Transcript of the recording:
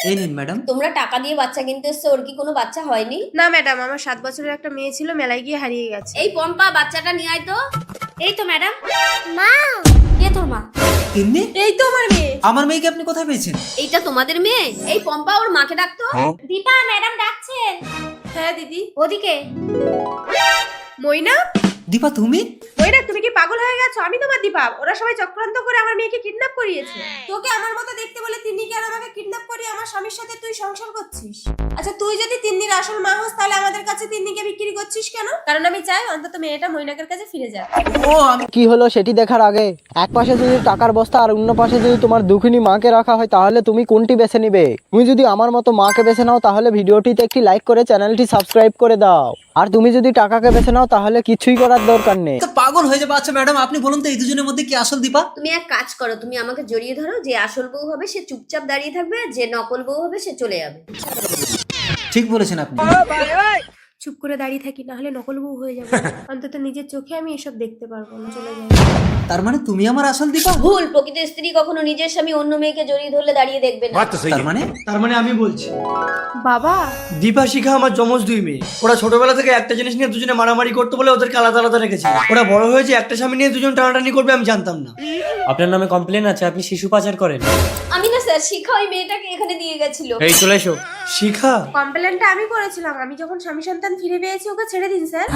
এই নিন ম্যাডাম। তোমরা টাকা দিয়ে বাচ্চা কিনতে এসছো, ওর কি কোনো বাচ্চা হয়নি? না ম্যাডাম, আমার 7 বছরের একটা মেয়ে ছিল, মেলায় গিয়ে হারিয়ে গেছে। এই পম্পা, বাচ্চাটা নিয়ে আয় তো। এই তো ম্যাডাম। মা, কে তোর মা? তিন্নি, এই তো আমার মেয়ে। আমার মেয়েকে আপনি কোথায় পেয়েছেন? এইটা তোমাদের মেয়ে? এই পম্পা, ওর মাকে ডাকতো। দীপা, ম্যাডাম ডাকছেন। হ্যাঁ দিদি। ওদিকে। মইনা, দীপা তুমি? মইনা তুমি কি পাগল হয়ে গেছো? আমি তোমার দীপা। ওরা সবাই চক্রান্ত করে আমার মেয়েকে কিডন্যাপ করিয়েছে। তোকে আমার মতো দেখতে বলে তিন্নিকে আর আমাকে কিডন্যাপ করিয়ে আমার স্বামীর সাথে তুই সংসার করছিস। আচ্ছা, তুই যদি তিন্নির আসল মা হোস তাহলে আমাদের কাছে তিন্নিকে বিক্রি করছিস কেন? কারণ আমি চাই অন্তত মেয়েটা মইনাকের কাছে ফিরে যাক। ও আমি কি হলো সেটি দেখার আগে এক পাশে যদি টাকার বস্তা আর অন্য পাশে যদি তোমার দুঃখিনী মাকে রাখা হয় তাহলে তুমি কোনটি বেছে নিবে? তুমি যদি আমার মতো মাকে বেছে নাও তাহলে ভিডিওটিতে একটি লাইক করে চ্যানেলটি সাবস্ক্রাইব করে দাও, আর তুমি যদি টাকাকে বেছে নাও তাহলে কিছুই করার দরকার নেই। তো পাগল হয়ে যাবে। আচ্ছা ম্যাডাম, আপনি বলুন তো এই দুজনের মধ্যে কি আসল দীপা? তুমি এক কাজ করো, তুমি আমাকে জড়িয়ে ধরো। যে আসল বউ হবে সে চুপচাপ দাঁড়িয়ে থাকবে, আর যে নকল বউ হবে সে চলে যাবে। ঠিক বলেছেন আপনি। চুপ করে দাঁড়িয়ে থাকি, না হলে নকল বউ হয়ে যাবে। অন্তত নিজের চোখে আমি এসব দেখতে পারবো না, চলে যাই। তার মানে তুমি আমার আসল দীপা? ভুল। প্রকৃত স্ত্রী কখনো নিজের স্বামী অন্য মেয়েকে জড়িয়ে ধরলে দাঁড়িয়ে দেখবে না। তার মানে আমি বলছি, বাবা, দীপা শিখা আমার যমজ দুই মেয়ে। ওরা ছোটবেলা থেকে একটা জিনিস নিয়ে দুজনে মারামারি করতে বলে ওদেরকে আলাদা আলাদা রেখেছে। ওরা বড় হয়েছে একটা স্বামী নিয়ে দুজন টানাটানি করবে, আমি জানতাম না। আপনার নামে কমপ্লেন আছে, আপনি শিশু পাচার করেন। আমি না স্যার, শিখা ওই মেয়েটাকে এখানে দিয়ে গেছিল। এই চলে এসো। শিখা? কমপ্লেনটা আমি করেছিলাম। আমি যখন স্বামী সন্তান ফিরে পেয়েছি ওকে ছেড়ে দিন স্যার।